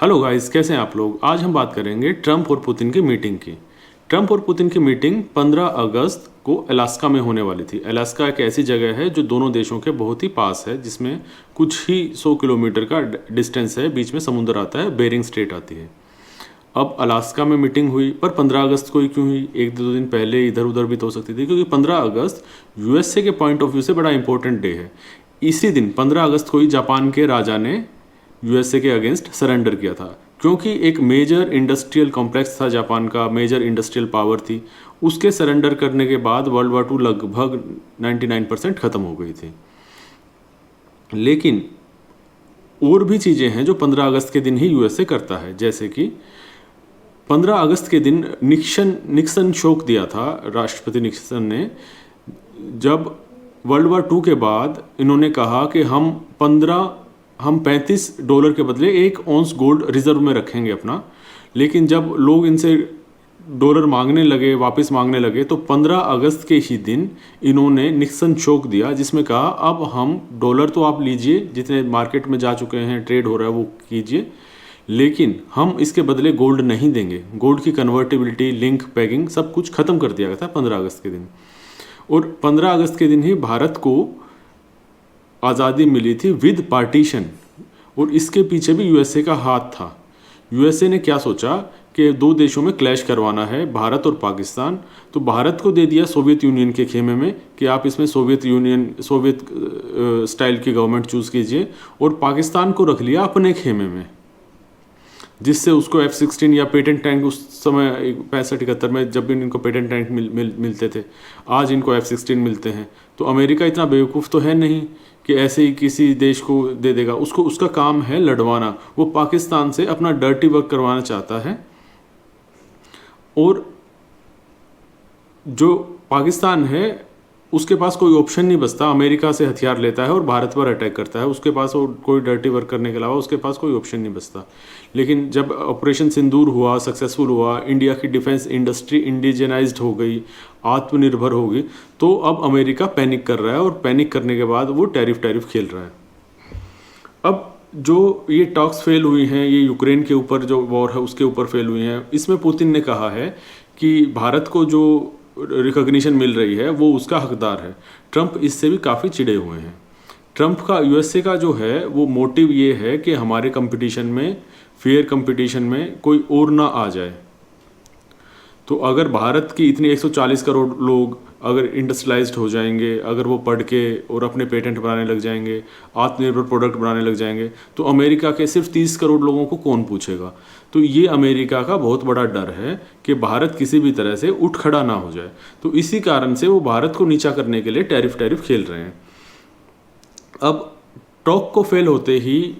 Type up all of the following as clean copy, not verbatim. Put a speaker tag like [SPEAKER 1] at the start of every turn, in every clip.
[SPEAKER 1] Hello guys, कैसे हैं आप लोग। आज हम बात करेंगे ट्रंप और पुतिन की मीटिंग की। ट्रंप और पुतिन की मीटिंग 15 अगस्त को अलास्का में होने वाली थी। अलास्का एक ऐसी जगह है जो दोनों देशों के बहुत ही पास है, जिसमें कुछ ही 100 किलोमीटर का डिस्टेंस है, बीच में समुद्र आता है, बेरिंग स्ट्रेट आती है। अब अलास्का में मीटिंग हुई, पर 15 अगस्त को ही क्यों हुई? एक दो दिन पहले इधर उधर भी तो हो सकती थी, क्योंकि 15 अगस्त यूएसए के पॉइंट ऑफ व्यू से बड़ा इंपॉर्टेंट डे है। इसी दिन 15 अगस्त को ही जापान के राजा ने यूएसए के अगेंस्ट सरेंडर किया था, क्योंकि एक मेजर इंडस्ट्रियल कॉम्प्लेक्स था, जापान का मेजर इंडस्ट्रियल पावर थी। उसके सरेंडर करने के बाद वर्ल्ड वार 2 लगभग 99% ख़त्म हो गई थी। लेकिन और भी चीज़ें हैं जो 15 अगस्त के दिन ही यूएसए करता है, जैसे कि 15 अगस्त के दिन निक्सन शोक दिया था राष्ट्रपति निक्सन ने, जब वर्ल्ड वार 2 के बाद इन्होंने कहा कि हम $35 के बदले 1 औंस गोल्ड रिजर्व में रखेंगे अपना। लेकिन जब लोग इनसे डॉलर मांगने लगे, वापस मांगने लगे, तो 15 अगस्त के ही दिन इन्होंने निक्सन शोक दिया, जिसमें कहा अब हम डॉलर तो आप लीजिए, जितने मार्केट में जा चुके हैं, ट्रेड हो रहा है वो कीजिए, लेकिन हम इसके बदले गोल्ड नहीं देंगे। गोल्ड की कन्वर्टिबिलिटी, लिंक, पैगिंग सब कुछ ख़त्म कर दिया गया था 15 अगस्त के दिन। और 15 अगस्त के दिन ही भारत को आज़ादी मिली थी विद पार्टीशन, और इसके पीछे भी यूएसए का हाथ था। यूएसए ने क्या सोचा कि दो देशों में क्लैश करवाना है, भारत और पाकिस्तान, तो भारत को दे दिया सोवियत यूनियन के खेमे में कि आप इसमें सोवियत स्टाइल की गवर्नमेंट चूज़ कीजिए, और पाकिस्तान को रख लिया अपने खेमे में, जिससे उसको F-16 या पेटेंट टैंक, उस समय 65-71 में जब भी इनको पेटेंट टैंक मिलते थे, आज इनको F-16 मिलते हैं। तो अमेरिका इतना बेवकूफ़ तो है नहीं कि ऐसे ही किसी देश को दे देगा। उसका काम है लड़वाना। वो पाकिस्तान से अपना डर्टी वर्क करवाना चाहता है, और जो पाकिस्तान है उसके पास कोई ऑप्शन नहीं बचता, अमेरिका से हथियार लेता है और भारत पर अटैक करता है। उसके पास कोई डर्टी वर्क करने के अलावा उसके पास कोई ऑप्शन नहीं बचता। लेकिन जब ऑपरेशन सिंदूर हुआ, सक्सेसफुल हुआ, इंडिया की डिफेंस इंडस्ट्री इंडिजनाइज्ड हो गई, आत्मनिर्भर हो गई, तो अब अमेरिका पैनिक कर रहा है, और पैनिक करने के बाद वो टैरिफ खेल रहा है। अब जो ये टॉक्स फेल हुई हैं, ये यूक्रेन के ऊपर जो वॉर है उसके ऊपर फेल हुई हैं, इसमें पुतिन ने कहा है कि भारत को जो रिकॉग्निशन मिल रही है वो उसका हकदार है। ट्रंप इससे भी काफ़ी चिढ़े हुए हैं। ट्रंप का यूएसए का जो है वो मोटिव ये है कि हमारे कंपटीशन में, फेयर कंपटीशन में कोई और ना आ जाए। तो अगर भारत की इतनी 140 करोड़ लोग अगर इंडस्ट्रियलाइज्ड हो जाएंगे, अगर वो पढ़ के और अपने पेटेंट बनाने लग जाएंगे, आत्मनिर्भर प्रोडक्ट बनाने लग जाएंगे, तो अमेरिका के सिर्फ 30 करोड़ लोगों को कौन पूछेगा। तो ये अमेरिका का बहुत बड़ा डर है कि भारत किसी भी तरह से उठ खड़ा ना हो जाए। तो इसी कारण से वो भारत को नीचा करने के लिए टैरिफ खेल रहे हैं। अब टॉक को फेल होते ही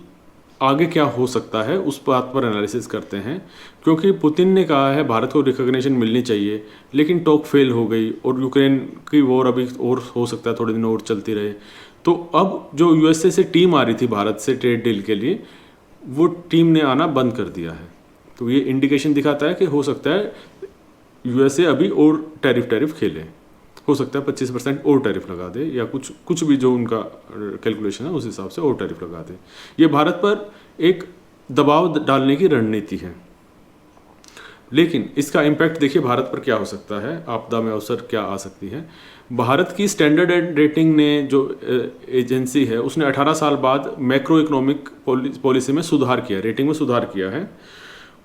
[SPEAKER 1] आगे क्या हो सकता है उस बात पर एनालिसिस करते हैं, क्योंकि पुतिन ने कहा है भारत को रिकॉग्निशन मिलनी चाहिए, लेकिन टॉक फेल हो गई, और यूक्रेन की वॉर अभी और हो सकता है थोड़े दिन और चलती रहे। तो अब जो यूएसए से टीम आ रही थी भारत से ट्रेड डील के लिए, वो टीम ने आना बंद कर दिया है। तो ये इंडिकेशन दिखाता है कि हो सकता है यूएसए अभी और टैरिफ खेले, हो सकता है 25% और टैरिफ लगा दे, या कुछ भी जो उनका कैलकुलेशन है उस हिसाब से और टैरिफ लगा दे। ये भारत पर एक दबाव डालने की रणनीति है। लेकिन इसका इम्पैक्ट देखिए भारत पर क्या हो सकता है, आपदा में अवसर क्या आ सकती है। भारत की स्टैंडर्ड एंड रेटिंग ने, जो एजेंसी है, उसने 18 साल बाद मैक्रो इकोनॉमिक पॉलिसी में सुधार किया, रेटिंग में सुधार किया है,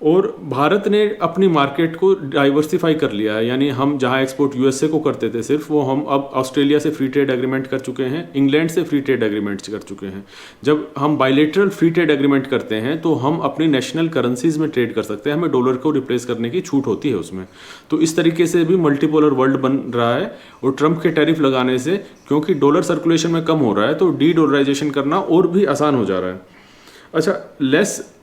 [SPEAKER 1] और भारत ने अपनी मार्केट को डाइवर्सिफाई कर लिया है। यानी हम जहां एक्सपोर्ट यूएसए को करते थे सिर्फ, वो हम अब ऑस्ट्रेलिया से फ्री ट्रेड एग्रीमेंट कर चुके हैं, इंग्लैंड से फ्री ट्रेड एग्रीमेंट कर चुके हैं। जब हम बायलैटरल फ्री ट्रेड एग्रीमेंट करते हैं तो हम अपनी नेशनल करेंसीज में ट्रेड कर सकते हैं, हमें डॉलर को रिप्लेस करने की छूट होती है उसमें। तो इस तरीके से भी मल्टीपोलर वर्ल्ड बन रहा है, और ट्रंप के टैरिफ लगाने से, क्योंकि डॉलर सर्कुलेशन में कम हो रहा है, तो डी डॉलराइजेशन करना और भी आसान हो जा रहा है। अच्छा, लेस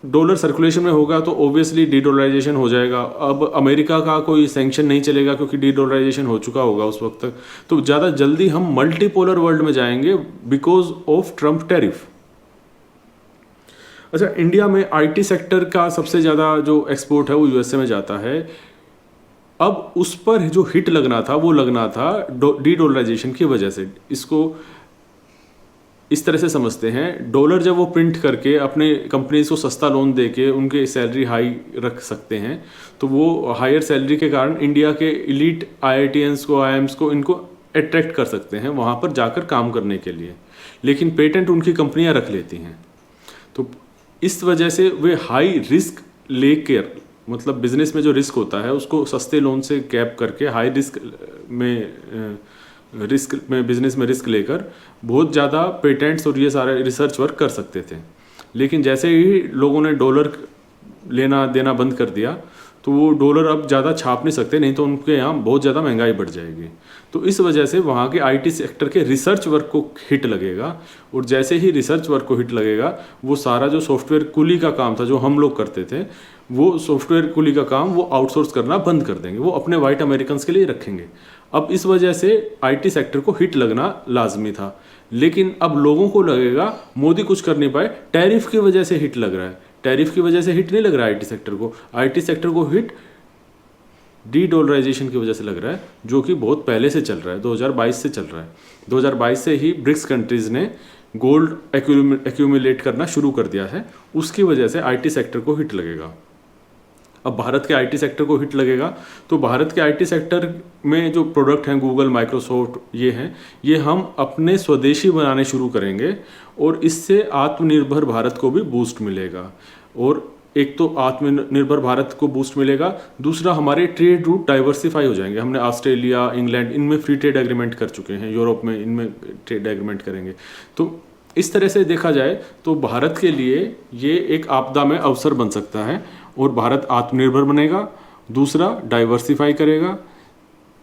[SPEAKER 1] डॉलर सर्कुलेशन में होगा तो ऑब्वियसली डी डॉलराइजेशन हो जाएगा। अब अमेरिका का कोई सैंक्शन नहीं चलेगा, क्योंकि डी डॉलराइजेशन हो चुका होगा उस वक्त तक। तो ज़्यादा जल्दी हम मल्टीपोलर वर्ल्ड में जाएंगे बिकॉज ऑफ ट्रंप टैरिफ। अच्छा, इंडिया में आईटी सेक्टर का सबसे ज़्यादा जो एक्सपोर्ट है वो यूएसए में जाता है। अब उस पर जो हिट लगना था वो लगना था डी डॉलराइजेशन की वजह से। इसको इस तरह से समझते हैं, डॉलर जब वो प्रिंट करके अपने कंपनीज को सस्ता लोन दे के उनके सैलरी हाई रख सकते हैं, तो वो हायर सैलरी के कारण इंडिया के इलीट IITians को, IIMs को, इनको अट्रैक्ट कर सकते हैं वहाँ पर जाकर काम करने के लिए। लेकिन पेटेंट उनकी कंपनियाँ रख लेती हैं, तो इस वजह से वे हाई रिस्क लेकर, मतलब बिजनेस में जो रिस्क होता है उसको सस्ते लोन से कैप करके हाई रिस्क में बिजनेस में रिस्क लेकर बहुत ज़्यादा पेटेंट्स और ये सारे रिसर्च वर्क कर सकते थे। लेकिन जैसे ही लोगों ने डॉलर लेना देना बंद कर दिया, तो वो डॉलर अब ज़्यादा छाप नहीं सकते, नहीं तो उनके यहाँ बहुत ज़्यादा महंगाई बढ़ जाएगी। तो इस वजह से वहाँ के IT सेक्टर के रिसर्च वर्क को हिट लगेगा, और जैसे ही रिसर्च वर्क को हिट लगेगा, वो सारा जो सॉफ्टवेयर कुली का काम था जो हम लोग करते थे, वो सॉफ्टवेयर कुली का काम वो आउटसोर्स करना बंद कर देंगे, वो अपने वाइट अमेरिकन्स के लिए रखेंगे। अब इस वजह से IT सेक्टर को हिट लगना लाजमी था। लेकिन अब लोगों को लगेगा मोदी कुछ कर नहीं पाए, टैरिफ की वजह से हिट लग रहा है। टैरिफ की वजह से हिट नहीं लग रहा है IT सेक्टर को। IT सेक्टर को हिट डी-डॉलराइजेशन की वजह से लग रहा है, जो कि बहुत पहले से चल रहा है, 2022 से चल रहा है। 2022 से ही ब्रिक्स कंट्रीज़ ने गोल्ड एक्यूमुलेट करना शुरू कर दिया है, उसकी वजह से IT सेक्टर को हिट लगेगा। अब भारत के IT सेक्टर को हिट लगेगा, तो भारत के IT सेक्टर में जो प्रोडक्ट हैं, गूगल, माइक्रोसॉफ्ट, ये हैं, ये हम अपने स्वदेशी बनाने शुरू करेंगे, और इससे आत्मनिर्भर भारत को भी बूस्ट मिलेगा। और एक तो आत्मनिर्भर भारत को बूस्ट मिलेगा, दूसरा हमारे ट्रेड रूट डाइवर्सिफाई हो जाएंगे। हमने ऑस्ट्रेलिया, इंग्लैंड, इनमें फ्री ट्रेड एग्रीमेंट कर चुके हैं, यूरोप में इनमें ट्रेड एग्रीमेंट करेंगे। तो इस तरह से देखा जाए तो भारत के लिए ये एक आपदा में अवसर बन सकता है, और भारत आत्मनिर्भर बनेगा, दूसरा डाइवर्सिफाई करेगा,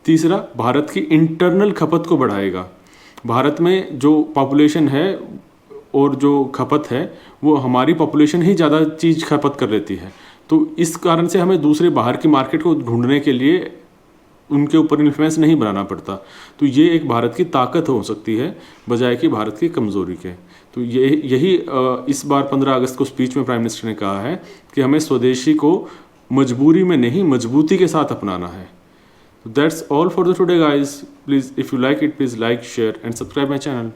[SPEAKER 1] तीसरा भारत की इंटरनल खपत को बढ़ाएगा। भारत में जो पॉपुलेशन है और जो खपत है, वो हमारी पॉपुलेशन ही ज़्यादा चीज़ खपत कर लेती है, तो इस कारण से हमें दूसरे बाहर की मार्केट को ढूंढने के लिए उनके ऊपर इन्फ्लुएंस नहीं बनाना पड़ता। तो ये एक भारत की ताकत हो सकती है बजाय कि भारत की कमज़ोरी के। तो यही इस बार 15 अगस्त को स्पीच में प्राइम मिनिस्टर ने कहा है कि हमें स्वदेशी को मजबूरी में नहीं, मजबूती के साथ अपनाना है। That's all for the today guys. Please if you like it, please like, share and subscribe my channel.